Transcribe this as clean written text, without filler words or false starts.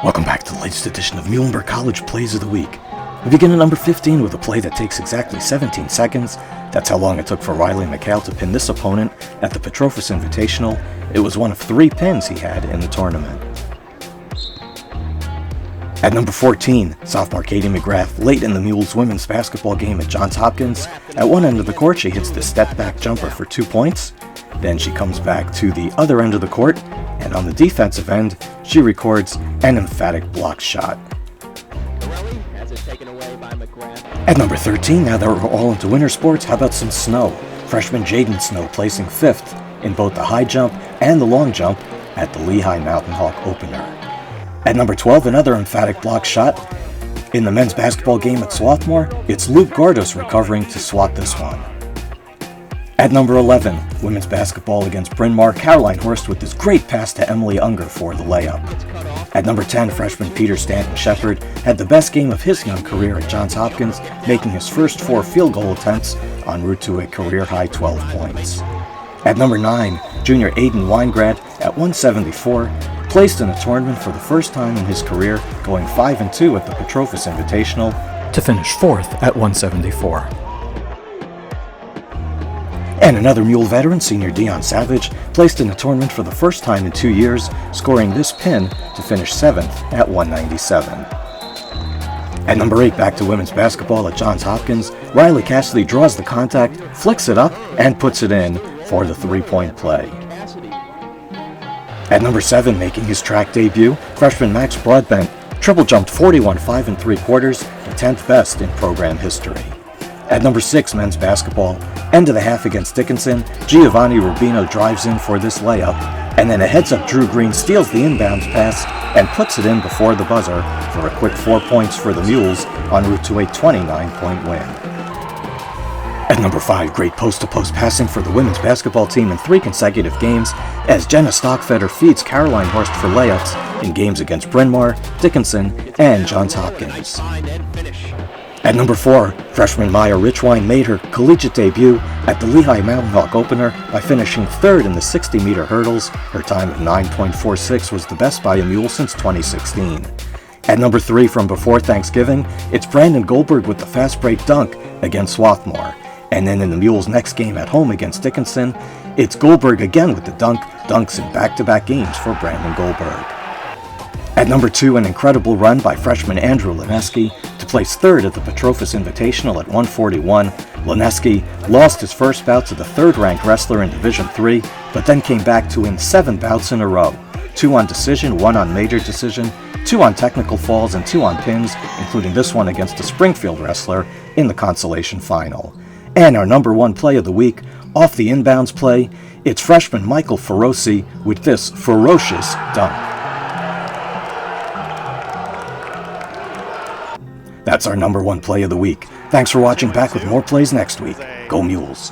Welcome back to the latest edition of Muhlenberg College Plays of the Week. We begin at number 15 with a play that takes exactly 17 seconds. That's how long it took for Riley McHale to pin this opponent at the Petrofus Invitational. It was one of 3 pins he had in the tournament. At number 14, sophomore Katie McGrath, late in the Mules women's basketball game at Johns Hopkins. At one end of the court, she hits the step-back jumper for 2 points. Then she comes back to the other end of the court, and on the defensive end, she records an emphatic block shot. At number 13, now that we're all into winter sports, how about some snow? Freshman Jaden Snow placing 5th in both the high jump and the long jump at the Lehigh Mountain Hawk opener. At number 12, another emphatic block shot. In the men's basketball game at Swarthmore, it's Luke Gordos recovering to swat this one. At number 11, women's basketball against Bryn Mawr, Caroline Horst with this great pass to Emily Unger for the layup. At number 10, freshman Peter Stanton-Shepherd had the best game of his young career at Johns Hopkins, making his first 4 field goal attempts en route to a career-high 12 points. At number 9, junior Aidan Weingrad at 174, placed in a tournament for the first time in his career, going 5-2 at the Petrofus Invitational to finish 4th at 174. And another Mule veteran, senior Deon Savage, placed in the tournament for the first time in 2 years, scoring this pin to finish 7th at 197. At number 8, back to women's basketball at Johns Hopkins, Riley Cassidy draws the contact, flicks it up, and puts it in for the 3-point play. At number 7, making his track debut, freshman Maxwell Broadbent triple jumped 41 5 3/4, the 10th best in program history. At number 6, men's basketball, end of the half against Dickinson, Giovanni Rubino drives in for this layup, and then a heads-up Greene steals the inbounds pass and puts it in before the buzzer for a quick 4 points for the Mules en route to a 29-point win. At number 5, great post-to-post passing for the women's basketball team in 3 consecutive games as Jenna Stockfeder feeds Caroline Horst for layups in games against Bryn Mawr, Dickinson, and Johns Hopkins. At number 4, freshman Maya Richwine made her collegiate debut at the Lehigh Mountain Hawk opener by finishing 3rd in the 60-meter hurdles. Her time of 9.46 was the best by a Mule since 2016. At number 3, from before Thanksgiving, it's Brandon Goldberg with the fast break dunk against Swarthmore. And then in the Mules' next game at home against Dickinson, it's Goldberg again with the dunks in back-to-back games for Brandon Goldberg. At number 2, an incredible run by freshman Andrew Loniewski to place 3rd at the Petrofus Invitational at 141. Loniewski lost his first bout to the 3rd-ranked wrestler in Division III, but then came back to win 7 bouts in a row. 2 on decision, 1 on major decision, 2 on technical falls, and 2 on pins, including this one against a Springfield wrestler in the consolation final. And our number 1 play of the week, off the inbounds play, it's freshman Michael Feroci with this ferocious dunk. That's our number 1 play of the week. Thanks for watching. Back with more plays next week. Go Mules.